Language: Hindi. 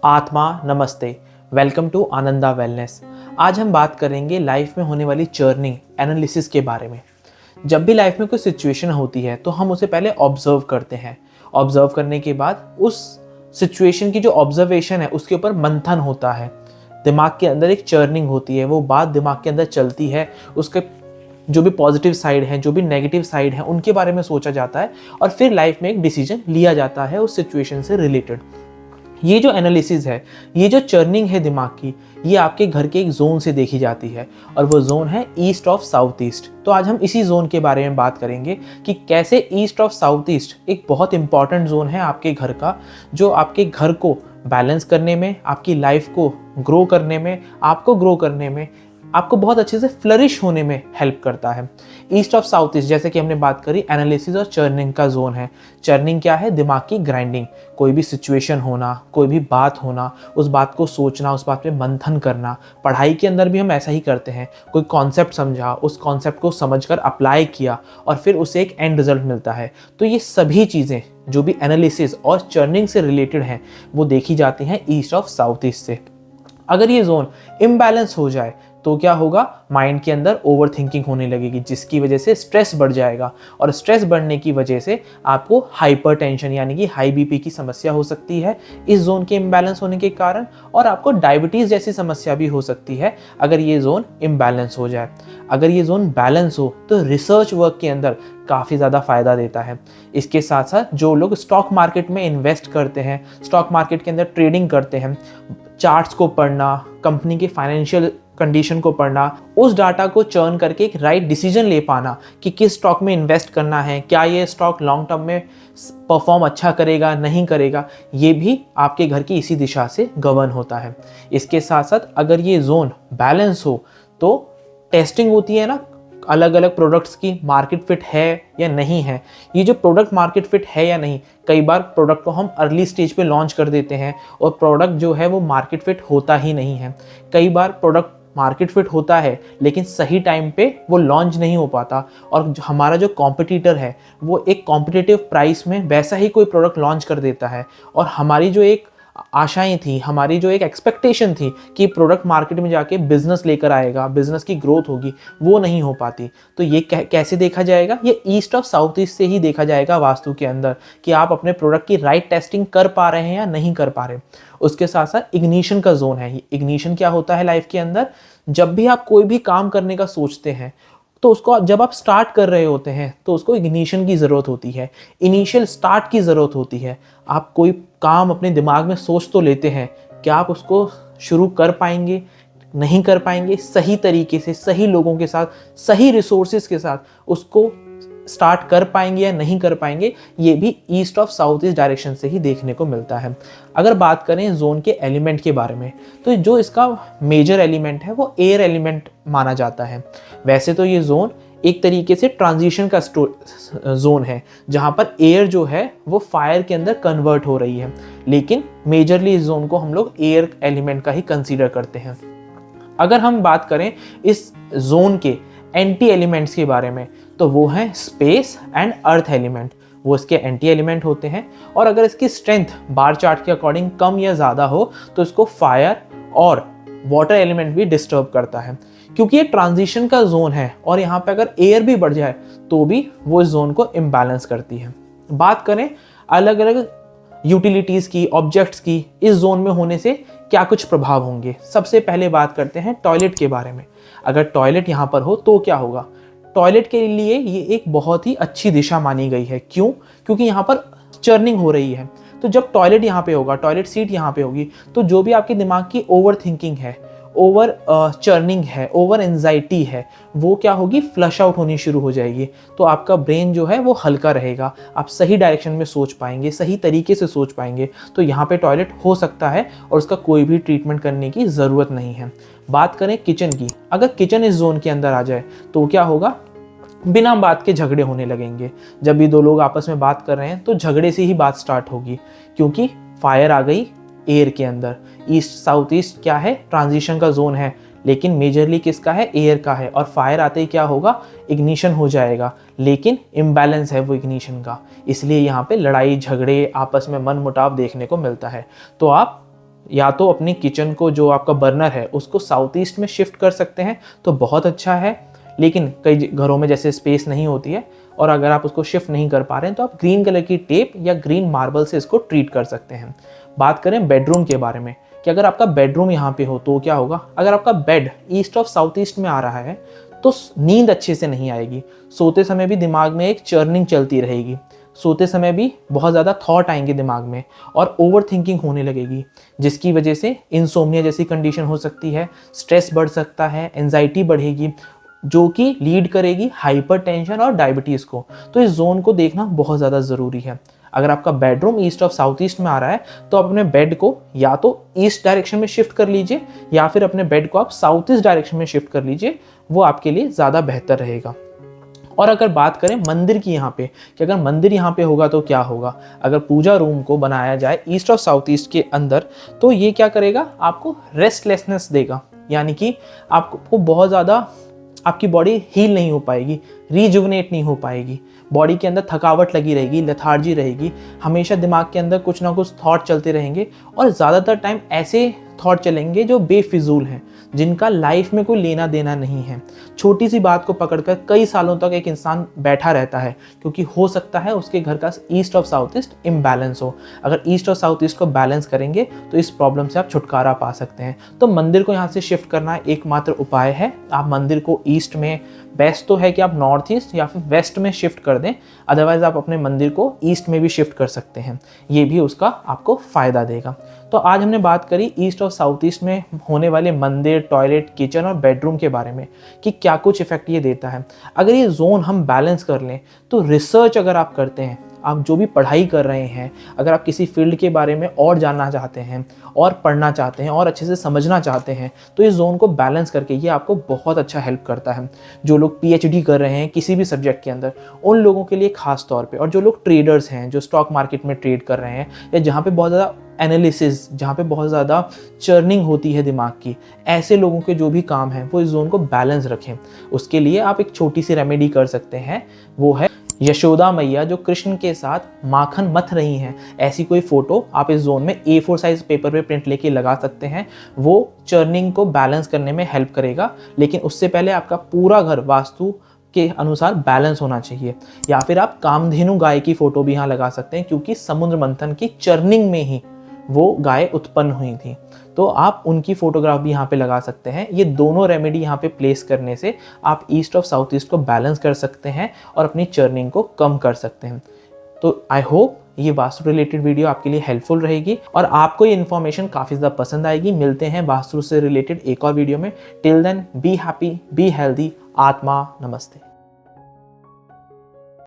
आत्मा नमस्ते। Welcome to Ananda Wellness. आज हम बात करेंगे लाइफ में होने वाली चर्निंग एनालिसिस के बारे में। जब भी लाइफ में कोई सिचुएशन होती है तो हम उसे पहले ऑब्जर्व करते हैं। ऑब्जर्व करने के बाद उस सिचुएशन की जो ऑब्जर्वेशन है उसके ऊपर मंथन होता है। दिमाग के अंदर एक चर्निंग होती है, वो बात दिमाग के अंदर चलती है। उसके जो भी पॉजिटिव साइड हैं, जो भी नेगेटिव साइड हैं, उनके बारे में सोचा जाता है और फिर लाइफ में एक डिसीजन लिया जाता है उस सिचुएशन से रिलेटेड। ये जो एनालिसिस है, ये जो चर्निंग है दिमाग की, ये आपके घर के एक जोन से देखी जाती है और वो जोन है ईस्ट ऑफ साउथ ईस्ट। तो आज हम इसी जोन के बारे में बात करेंगे कि कैसे ईस्ट ऑफ साउथ ईस्ट एक बहुत इंपॉर्टेंट जोन है आपके घर का, जो आपके घर को बैलेंस करने में, आपकी लाइफ को ग्रो करने में, आपको ग्रो करने में, आपको बहुत अच्छे से फ्लरिश होने में हेल्प करता है। ईस्ट ऑफ साउथ ईस्ट, जैसे कि हमने बात करी, एनालिसिस और चर्निंग का जोन है। चर्निंग क्या है? दिमाग की ग्राइंडिंग। कोई भी सिचुएशन होना, कोई भी बात होना, उस बात को सोचना, उस बात पे मंथन करना। पढ़ाई के अंदर भी हम ऐसा ही करते हैं। कोई कॉन्सेप्ट समझा, उस कॉन्सेप्ट को समझकर अप्लाई किया और फिर उसे एक एंड रिजल्ट मिलता है। तो ये सभी चीज़ें जो भी एनालिसिस और चर्निंग से रिलेटेड हैं, वो देखी जाती हैं ईस्ट ऑफ साउथ ईस्ट से। अगर ये जोन इम्बैलेंस हो जाए तो क्या होगा? माइंड के अंदर ओवर थिंकिंग होने लगेगी, जिसकी वजह से स्ट्रेस बढ़ जाएगा और स्ट्रेस बढ़ने की वजह से आपको हाइपरटेंशन यानी कि हाई बीपी की समस्या हो सकती है इस जोन के इम्बैलेंस होने के कारण, और आपको डायबिटीज़ जैसी समस्या भी हो सकती है अगर ये जोन इम्बैलेंस हो जाए। अगर ये जोन बैलेंस हो तो रिसर्च वर्क के अंदर काफ़ी ज़्यादा फ़ायदा देता है। इसके साथ साथ जो लोग स्टॉक मार्केट में इन्वेस्ट करते हैं, स्टॉक मार्केट के अंदर ट्रेडिंग करते हैं, चार्ट्स को पढ़ना, कंपनी के फाइनेंशियल कंडीशन को पढ़ना, उस डाटा को चर्न करके एक राइट डिसीजन ले पाना कि किस स्टॉक में इन्वेस्ट करना है, क्या ये स्टॉक लॉन्ग टर्म में परफॉर्म अच्छा करेगा, नहीं करेगा, ये भी आपके घर की इसी दिशा से गवर्न होता है। इसके साथ साथ अगर ये जोन बैलेंस हो तो टेस्टिंग होती है ना अलग अलग प्रोडक्ट्स की, मार्केट फिट है या नहीं है। ये जो प्रोडक्ट मार्केट फिट है या नहीं, कई बार प्रोडक्ट को हम अर्ली स्टेज पे लॉन्च कर देते हैं और प्रोडक्ट जो है वो मार्केट फिट होता ही नहीं है। कई बार प्रोडक्ट मार्केट फिट होता है लेकिन सही टाइम पे वो लॉन्च नहीं हो पाता और हमारा जो कॉम्पिटिटर है वो एक कॉम्पिटिटिव प्राइस में वैसा ही कोई प्रोडक्ट लॉन्च कर देता है और हमारी जो एक आशाएं थी, हमारी जो एक एक्सपेक्टेशन थी कि प्रोडक्ट मार्केट में जाके बिजनेस लेकर आएगा, बिजनेस की ग्रोथ होगी, वो नहीं हो पाती। तो ये कैसे देखा जाएगा? ये ईस्ट ऑफ साउथ ईस्ट से ही देखा जाएगा वास्तु के अंदर कि आप अपने प्रोडक्ट की राइट टेस्टिंग कर पा रहे हैं या नहीं कर पा रहे। उसके साथ साथ इग्निशन का जोन है। इग्निशन क्या होता है लाइफ के अंदर? जब भी आप कोई भी काम करने का सोचते हैं तो उसको जब आप स्टार्ट कर रहे होते हैं तो उसको इग्निशन की ज़रूरत होती है, इनिशियल स्टार्ट की ज़रूरत होती है। आप कोई काम अपने दिमाग में सोच तो लेते हैं, क्या आप उसको शुरू कर पाएंगे, नहीं कर पाएंगे? सही तरीके से, सही लोगों के साथ, सही रिसोर्सेज के साथ उसको स्टार्ट कर पाएंगे या नहीं कर पाएंगे? ये भी east of south east direction से ही देखने को मिलता है। अगर बात करें जोन के एलिमेंट के बारे में, तो जो इसका मेजर एलिमेंट है वो एयर एलिमेंट माना जाता है। वैसे तो ये जोन एक तरीके से ट्रांजिशन का जोन है जहाँ पर एयर जो है वो फायर के अंदर कन्वर्ट हो रही है, लेकिन मेजरली इस जोन को हम लोग एयर एलिमेंट का ही कंसीडर करते हैं। अगर हम बात करें इस जोन के एंटी एलिमेंट्स के बारे में, तो वो है स्पेस एंड अर्थ एलिमेंट। वो इसके एंटी एलिमेंट होते हैं और अगर इसकी स्ट्रेंथ बार चार्ट के अकॉर्डिंग कम या ज़्यादा हो तो इसको फायर और वाटर एलिमेंट भी डिस्टर्ब करता है, क्योंकि ये ट्रांजिशन का जोन है और यहाँ पे अगर एयर भी बढ़ जाए तो भी वो इस जोन को इम्बैलेंस करती है। बात करें अलग अलग यूटिलिटीज़ की, ऑब्जेक्ट्स की, इस जोन में होने से क्या कुछ प्रभाव होंगे। सबसे पहले बात करते हैं टॉयलेट के बारे में। अगर टॉयलेट यहाँ पर हो तो क्या होगा? टॉयलेट के लिए ये एक बहुत ही अच्छी दिशा मानी गई है। क्यों? क्योंकि यहाँ पर चर्निंग हो रही है। तो जब टॉयलेट यहाँ पे होगा, टॉयलेट सीट यहाँ पे होगी, तो जो भी आपके दिमाग की ओवर थिंकिंग है, ओवर चर्निंग है, ओवर एंजाइटी है, वो क्या होगी? फ्लश आउट होनी शुरू हो जाएगी। तो आपका ब्रेन जो है वो हल्का रहेगा, आप सही डायरेक्शन में सोच पाएंगे, सही तरीके से सोच पाएंगे। तो यहाँ पे टॉयलेट हो सकता है और उसका कोई भी ट्रीटमेंट करने की ज़रूरत नहीं है। बात करें किचन की, अगर किचन इस जोन के अंदर आ जाए तो क्या होगा? बिना बात के झगड़े होने लगेंगे। जब भी दो लोग आपस में बात कर रहे हैं तो झगड़े से ही बात स्टार्ट होगी, क्योंकि फायर आ गई एयर के अंदर। ईस्ट साउथ ईस्ट क्या है? ट्रांजिशन का जोन है, लेकिन मेजरली किसका है? एयर का है। और फायर आते ही क्या होगा? इग्निशन हो जाएगा, लेकिन इम्बैलेंस है वो इग्निशन का, इसलिए यहाँ पे लड़ाई झगड़े, आपस में मन मुटाव देखने को मिलता है। तो आप या तो अपनी किचन को, जो आपका बर्नर है, उसको साउथ ईस्ट में शिफ्ट कर सकते हैं तो बहुत अच्छा है। लेकिन कई घरों में जैसे स्पेस नहीं होती है और अगर आप उसको शिफ्ट नहीं कर पा रहे हैं तो आप ग्रीन कलर की टेप या ग्रीन मार्बल से इसको ट्रीट कर सकते हैं। बात करें बेडरूम के बारे में कि अगर आपका बेडरूम यहाँ पे हो तो क्या होगा, अगर आपका bed east of south east में आ रहा है तो नींद अच्छे से नहीं आएगी, सोते समय भी दिमाग में एक चर्निंग चलती रहेगी, सोते समय भी बहुत ज़्यादा थॉट आएंगे दिमाग में और ओवर थिंकिंग होने लगेगी, जिसकी वजह से इंसोम्निया जैसी कंडीशन हो सकती है, स्ट्रेस बढ़ सकता है, एंजाइटी बढ़ेगी, जो कि लीड करेगी हाइपरटेंशन और डायबिटीज़ को। तो इस जोन को देखना बहुत ज़्यादा ज़रूरी है। अगर आपका bedroom east of south east में आ रहा है तो आप अपने बेड को या तो ईस्ट डायरेक्शन में शिफ्ट कर लीजिए या फिर अपने बेड को आप साउथ ईस्ट डायरेक्शन में शिफ्ट कर लीजिए, वो आपके लिए ज़्यादा बेहतर रहेगा। और अगर बात करें मंदिर की यहाँ पे कि अगर मंदिर यहाँ पे होगा तो क्या होगा, अगर पूजा रूम को बनाया जाए ईस्ट ऑफ साउथ ईस्ट के अंदर तो ये क्या करेगा, आपको रेस्टलेसनेस देगा, यानी कि आपको बहुत ज़्यादा आपकी बॉडी हील नहीं हो पाएगी, रिजुवनेट नहीं हो पाएगी, बॉडी के अंदर थकावट लगी रहेगी, लेथार्जी रहेगी, हमेशा दिमाग के अंदर कुछ ना कुछ थॉट चलते रहेंगे और ज़्यादातर टाइम ऐसे थॉट चलेंगे जो बेफिजूल हैं, जिनका लाइफ में कोई लेना देना नहीं है। छोटी सी बात को पकड़कर कई सालों तक एक इंसान बैठा रहता है क्योंकि हो सकता है उसके घर का east of south east imbalance हो। अगर ईस्ट और साउथ ईस्ट को बैलेंस करेंगे तो इस प्रॉब्लम से आप छुटकारा पा सकते हैं। तो मंदिर को यहाँ से शिफ्ट करना एकमात्र उपाय है। आप मंदिर को ईस्ट में, बेस्ट तो है कि आप नॉर्थ ईस्ट या फिर वेस्ट में शिफ्ट कर दें, अदरवाइज आप अपने मंदिर को ईस्ट में भी शिफ्ट कर सकते हैं, ये भी उसका आपको फ़ायदा देगा। तो आज हमने बात करी ईस्ट और साउथ ईस्ट में होने वाले मंदिर, टॉयलेट, किचन और बेडरूम के बारे में कि क्या कुछ इफेक्ट ये देता है। अगर ये जोन हम बैलेंस कर लें तो रिसर्च अगर आप करते हैं, आप जो भी पढ़ाई कर रहे हैं, अगर आप किसी फील्ड के बारे में और जानना चाहते हैं और पढ़ना चाहते हैं और अच्छे से समझना चाहते हैं तो इस जोन को बैलेंस करके ये आपको बहुत अच्छा हेल्प करता है। जो लोग पीएचडी कर रहे हैं किसी भी सब्जेक्ट के अंदर, उन लोगों के लिए खास तौर पे, और जो लोग ट्रेडर्स हैं, जो स्टॉक मार्केट में ट्रेड कर रहे हैं या जहाँ पे बहुत ज़्यादा एनालिसिस, जहाँ पे बहुत ज़्यादा चर्निंग होती है दिमाग की, ऐसे लोगों के जो भी काम है वो इस जोन को बैलेंस रखें। उसके लिए आप एक छोटी सी रेमेडी कर सकते हैं, वो है यशोदा मैया जो कृष्ण के साथ माखन मथ रही हैं, ऐसी कोई फोटो आप इस जोन में A4 साइज पेपर पे प्रिंट लेके लगा सकते हैं। वो चर्निंग को बैलेंस करने में हेल्प करेगा, लेकिन उससे पहले आपका पूरा घर वास्तु के अनुसार बैलेंस होना चाहिए। या फिर आप कामधेनु गाय की फोटो भी यहाँ लगा सकते हैं क्योंकि समुद्र मंथन की चर्निंग में ही वो गाय उत्पन्न हुई थी, तो आप उनकी फोटोग्राफ भी यहाँ पे लगा सकते हैं। ये दोनों रेमेडी यहाँ पे प्लेस करने से आप ईस्ट ऑफ साउथ ईस्ट को बैलेंस कर सकते हैं और अपनी चर्निंग को कम कर सकते हैं। तो आई होप ये वास्तु रिलेटेड वीडियो आपके लिए हेल्पफुल रहेगी और आपको ये इन्फॉर्मेशन काफ़ी ज़्यादा पसंद आएगी। मिलते हैं वास्तु से रिलेटेड एक और वीडियो में। Till then be happy, be healthy. आत्मा नमस्ते।